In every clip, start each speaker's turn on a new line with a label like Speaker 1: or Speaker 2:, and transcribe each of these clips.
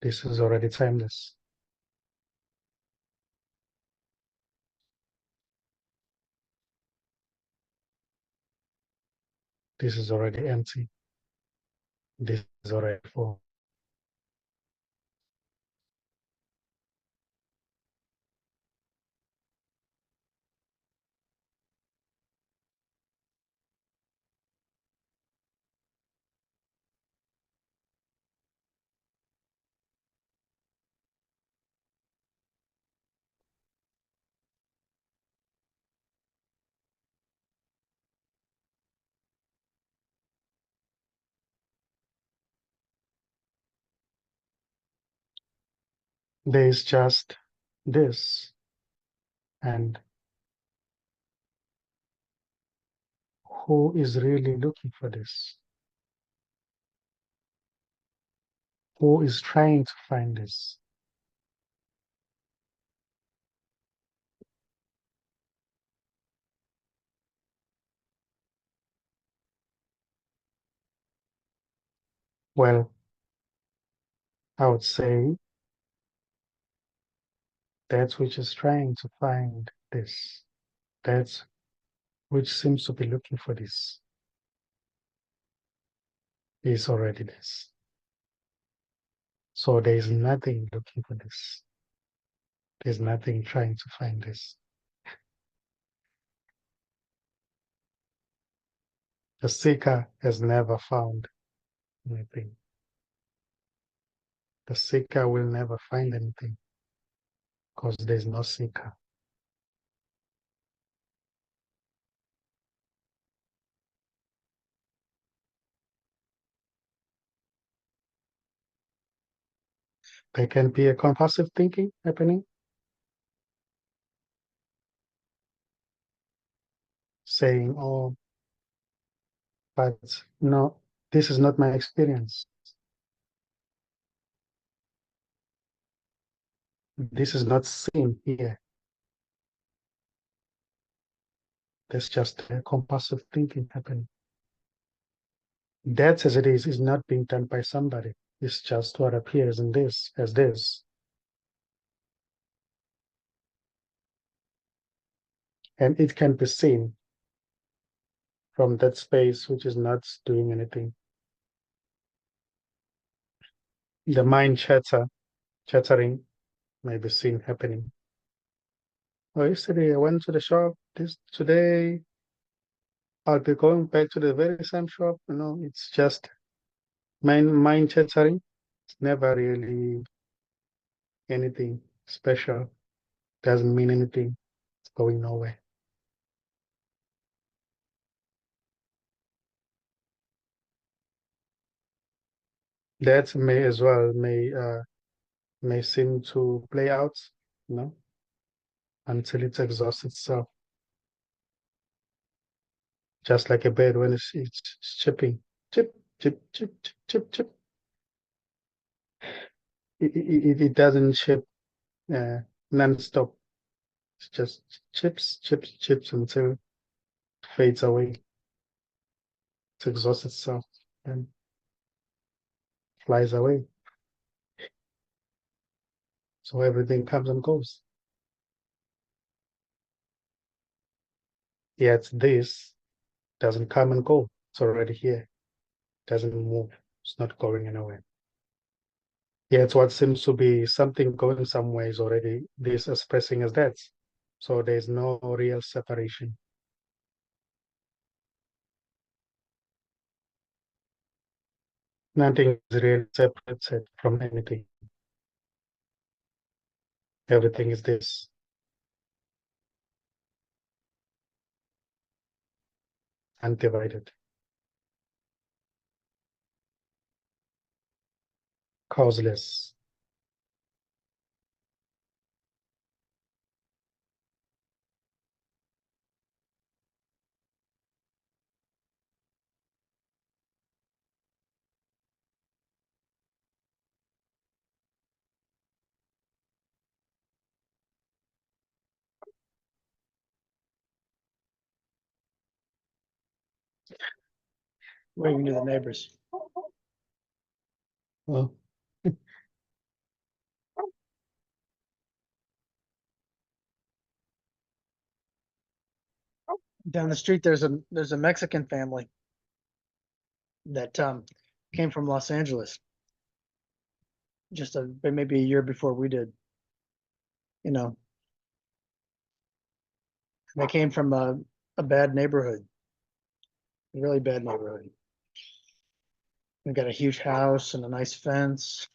Speaker 1: This is already timeless. This is already empty. This is already full. There is just this. And who is really looking for this? Who is trying to find this? Well, I would say that which is trying to find this. That which seems to be looking for this is already this. So there is nothing looking for this. There's nothing trying to find this. The seeker has never found anything. The seeker will never find anything because there's no seeker. There can be a compulsive thinking happening, saying, oh, but no, this is not my experience. This is not seen here. There's just a compulsive thinking happening. That as it is not being done by somebody. It's just what appears in this as this. And it can be seen from that space which is not doing anything. The mind chattering may be seen happening. Oh, yesterday I went to the shop. Today I'll be going back to the very same shop. It's just mind chattering. It's never really anything special. Doesn't mean anything. It's going nowhere. That may as well may seem to play out, you know, until it exhausts itself. Just like a bird when it's chipping, chip, chip, chip, chip, chip, chip. It doesn't chip uh, non-stop. It just chips, chips, chips until it fades away. It exhausts itself and flies away. So everything comes and goes. Yet this doesn't come and go. It's already here. It doesn't move. It's not going anywhere. Yet what seems to be something going somewhere is already this expressing as that. So there's no real separation. Nothing is really separated from anything. Everything is this, undivided, causeless.
Speaker 2: Waving to the neighbors.
Speaker 1: Well,
Speaker 2: Down the street, there's a Mexican family that came from Los Angeles maybe a year before we did. You know, they came from a bad neighborhood, a really bad neighborhood. We got a huge house and a nice fence.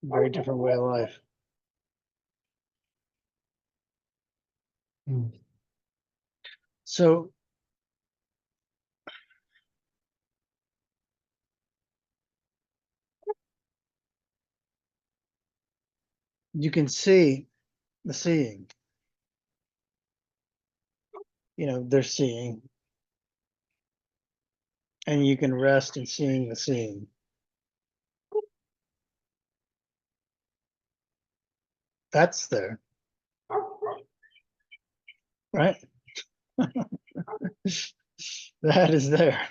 Speaker 2: Very different way of life.
Speaker 1: Mm.
Speaker 2: So you can see the seeing, they're seeing, and you can rest in seeing the seeing. That's there, right? That is there.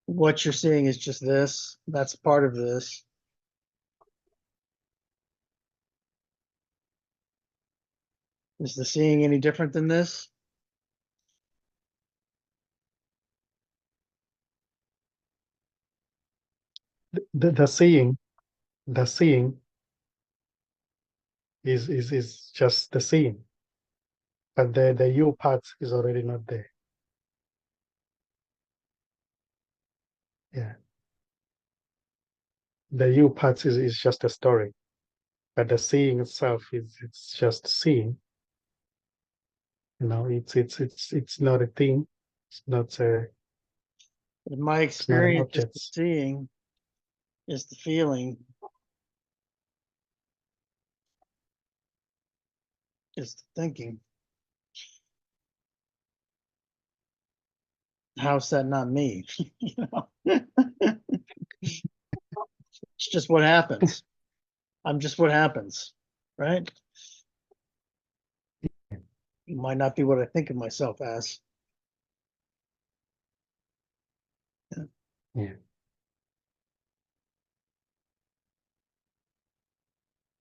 Speaker 2: What you're seeing is just this. That's part of this. Is the seeing any different than this?
Speaker 1: The seeing is just the seeing, but the you part is already not there. Yeah, the you part is just a story, but the seeing itself it's just seeing. It's not a thing. It's not a.
Speaker 2: In my
Speaker 1: It's not an
Speaker 2: experience, is the
Speaker 1: object.
Speaker 2: seeing, is the feeling, is the thinking. How's that not me? It's just what happens. I'm just what happens, right? It might not be what I think of myself as.
Speaker 1: Yeah.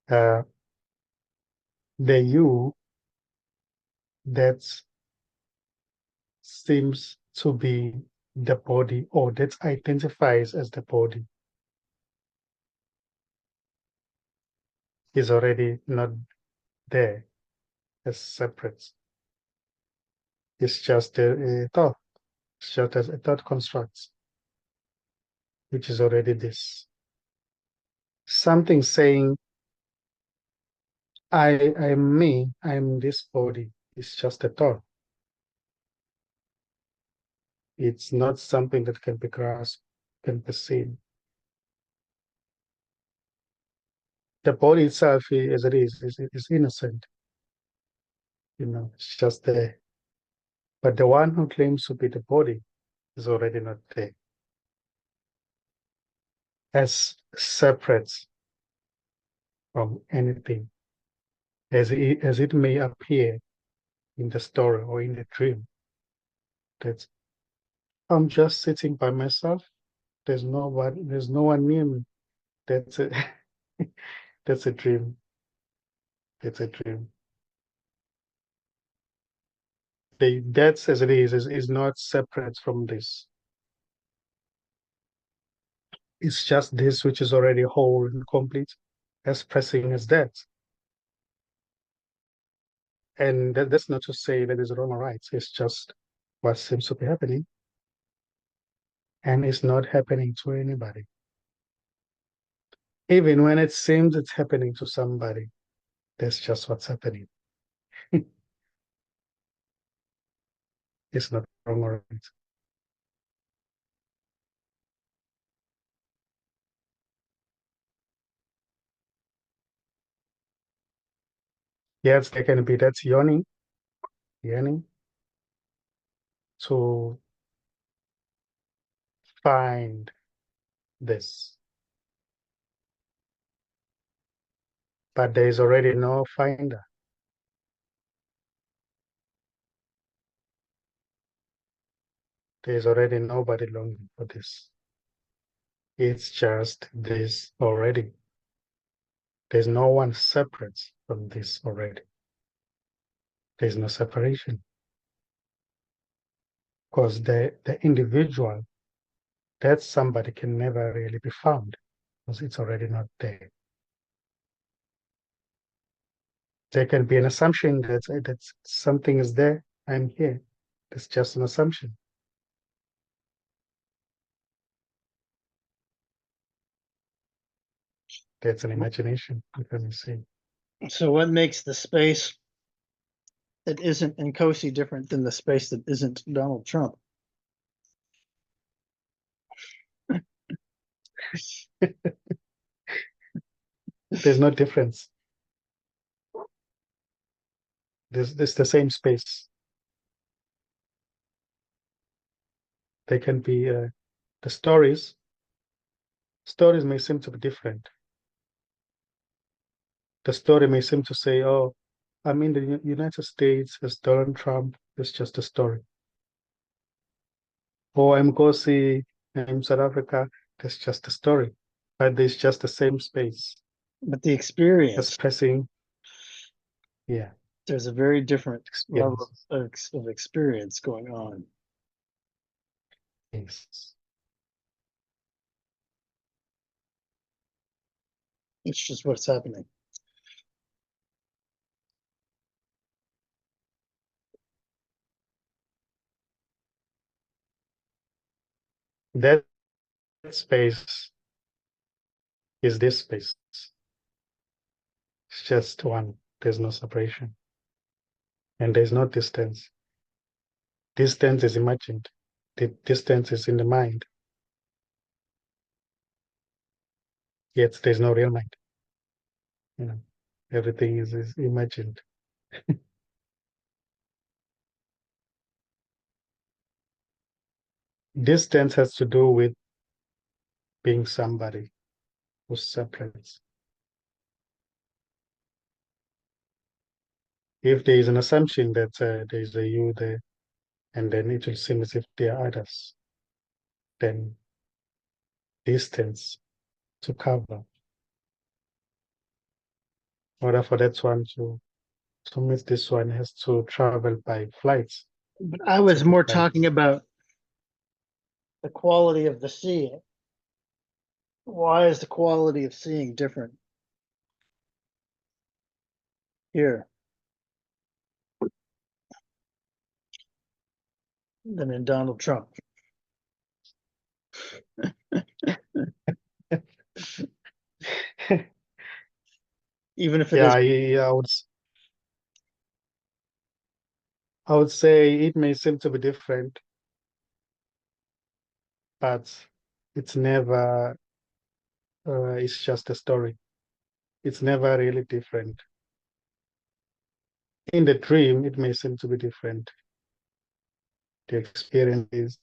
Speaker 1: Uh, the you that seems to be the body, or that identifies as the body, is already not there as separate. It's just a thought. It's just as a thought construct, which is already this. Something saying, I'm me, I'm this body. It's just a thought. It's not something that can be grasped, can be seen. The body itself, as it is innocent. It's just there. But the one who claims to be the body is already not there. As separate from anything, as it may appear in the story or in the dream, that I'm just sitting by myself. There's no one near me. That's a that's a dream. That's a dream. That's as it is not separate from this. It's just this which is already whole and complete, as pressing as that. And that's not to say that is wrong or right. It's just what seems to be happening, and it's not happening to anybody. Even when it seems it's happening to somebody, that's just what's happening. It's not wrong or right. Yes, there can be that yearning to find this, but there is already no finder. There's already nobody longing for this. It's just this already. There's no one separate from this already. There's no separation because the individual, that somebody can never really be found because it's already not there. There can be an assumption that something is there, I'm here. It's just an assumption. That's an imagination, if I may say.
Speaker 2: So what makes the space that isn't Nkosi different than the space that isn't Donald Trump?
Speaker 1: There's no difference. There's the same space. They can be the stories may seem to be different. The story may seem to say, oh, I'm in the United States as Donald Trump. It's just a story. Or I'm Gosi, I'm South Africa. That's just a story. But there's just the same space
Speaker 2: But the experience,
Speaker 1: expressing, yeah,
Speaker 2: there's a very different level
Speaker 1: experience.
Speaker 2: of experience going on.
Speaker 1: Yes.
Speaker 2: It's just what's happening.
Speaker 1: That space is this space. It's just one. There's no separation. And there's no distance. Distance is imagined. The distance is in the mind. Yet there's no real mind. You know, everything is imagined. Distance has to do with being somebody who separates. If there is an assumption that there is a you there, and then it will seem as if there are others, then distance to cover. In order for that one to miss this one has to travel by flights,
Speaker 2: But I was
Speaker 1: city
Speaker 2: more talking
Speaker 1: flights.
Speaker 2: about the quality of the seeing. Why is the quality of seeing different here than in Donald Trump? Even if it is,
Speaker 1: Yeah, I would say it may seem to be different, but it's never. It's just a story. It's never really different. In the dream, it may seem to be different. The experience is,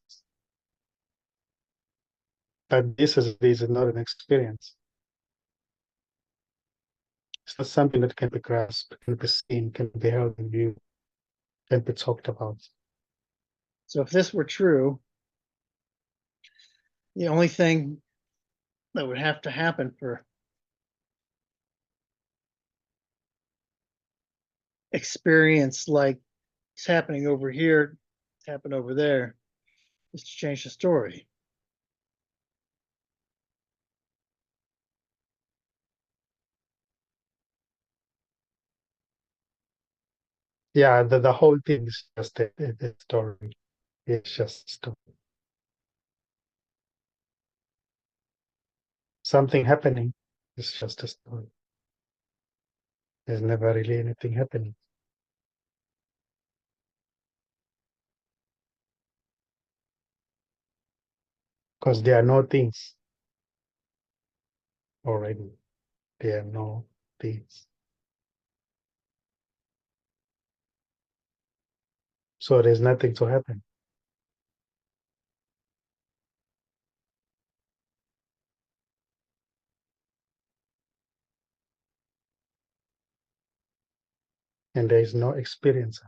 Speaker 1: but this is not an experience. It's not something that can be grasped, can be seen, can be held in view, can be talked about.
Speaker 2: so if this were true, the only thing that would have to happen for experience like it's happening over here, it's happening over there, is to change the story.
Speaker 1: Yeah, the whole thing is just a story. It's just a story. Something happening is just a story. There's never really anything happening because there are no things already. There are no things. So there's nothing to happen. And there is no experience.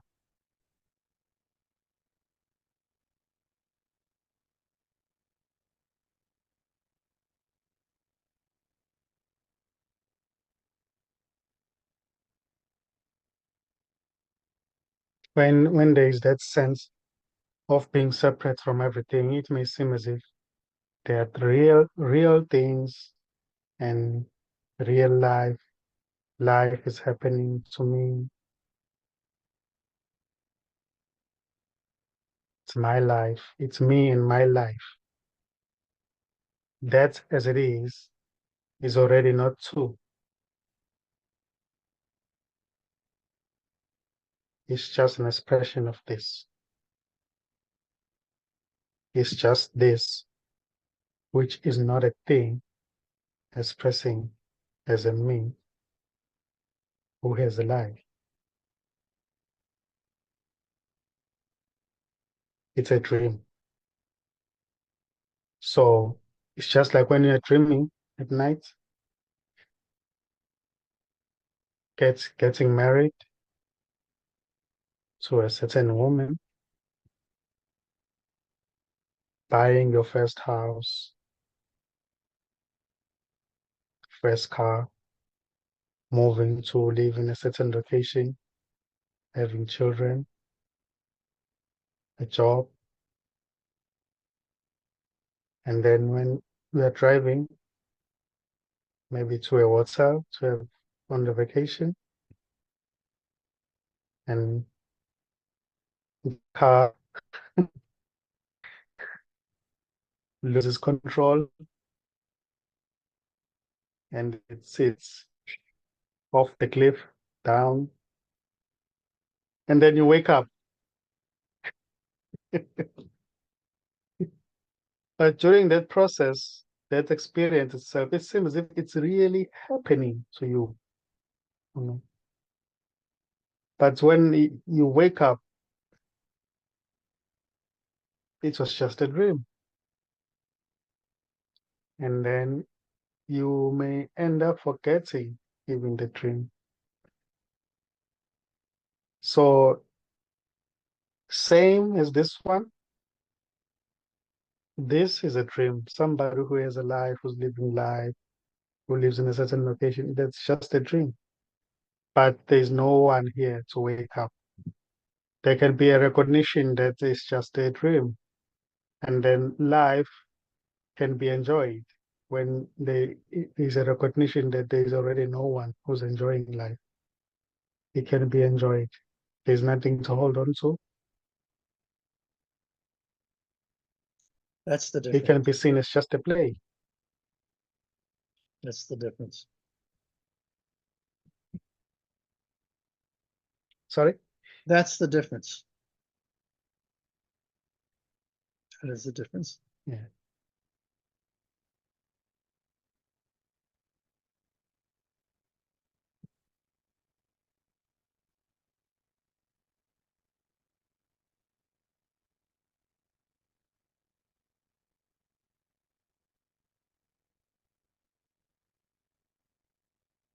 Speaker 1: When there is that sense of being separate from everything, it may seem as if there are real things and real life is happening to me. It's my life. It's me and my life. That as it is already not true. It's just an expression of this. It's just this, which is not a thing expressing as a me who has a life. It's a dream. So it's just like when you're dreaming at night, getting married to a certain woman, buying your first house, first car, moving to live in a certain location, having children, a job, and then when we are driving, maybe to a hotel, on the vacation, and the car loses control and it sits off the cliff down, and then you wake up. But during that process, that experience itself, it seems as if it's really happening to you. You know? But when you wake up, it was just a dream. And then you may end up forgetting even the dream. So, same as this one, this is a dream. Somebody who has a life, who's living life, who lives in a certain location, that's just a dream. But there's no one here to wake up. There can be a recognition that it's just a dream. And then life can be enjoyed when there is a recognition that there is already no one who's enjoying life. It can be enjoyed. There's nothing to hold on to.
Speaker 2: That's the
Speaker 1: It can
Speaker 2: difference.
Speaker 1: be seen as just a play.
Speaker 2: That's the difference.
Speaker 1: Sorry?
Speaker 2: That's the difference. That is the difference.
Speaker 1: Yeah.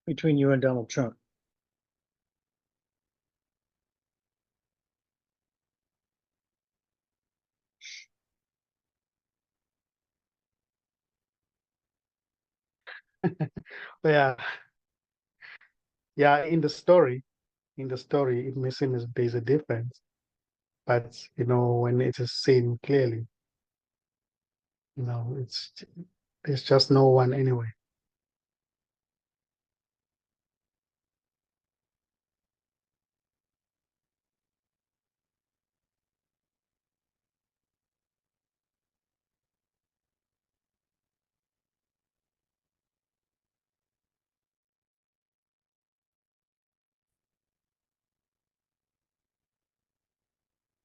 Speaker 2: Between you and Donald Trump.
Speaker 1: Yeah. Yeah, in the story, it may seem as there's a difference. But when it is seen clearly, it's just no one anyway.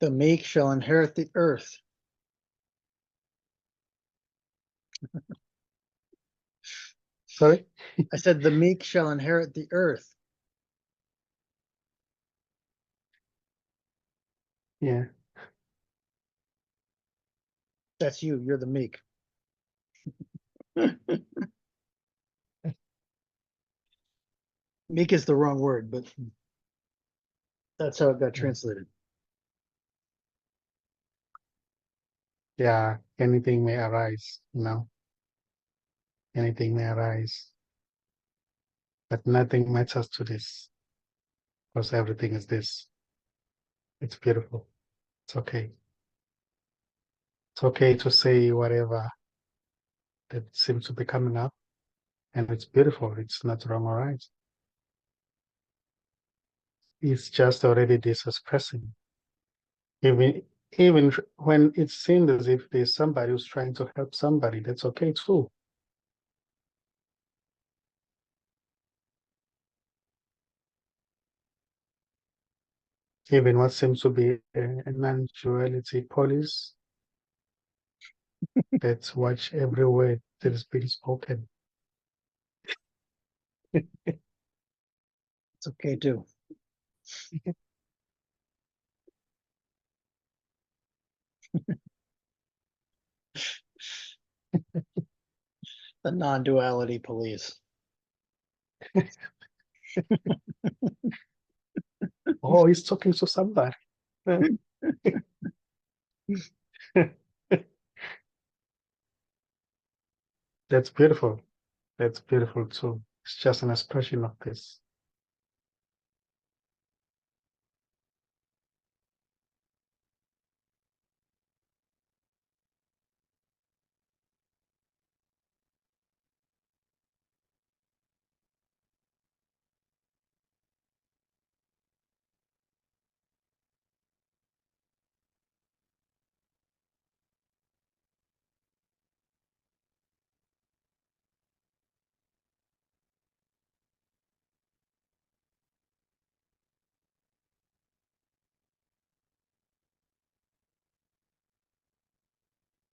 Speaker 2: The meek shall inherit the earth.
Speaker 1: Sorry?
Speaker 2: I said the meek shall inherit the earth.
Speaker 1: Yeah.
Speaker 2: That's you. You're the meek. Meek is the wrong word, but that's how it got
Speaker 1: Yeah.
Speaker 2: translated.
Speaker 1: Yeah, anything may arise, anything may arise, but nothing matters to this because everything is this. It's beautiful. It's okay. It's okay to say whatever that seems to be coming up, and it's beautiful. It's not wrong or right. It's just already expressing. Even even when it seems as if there's somebody who's trying to help somebody, that's okay too. Even what seems to be a non-duality police, let's watch every word that is being spoken.
Speaker 2: It's okay too. The non-duality police.
Speaker 1: Oh, he's talking to somebody. That's beautiful. That's beautiful too. It's just an expression of this.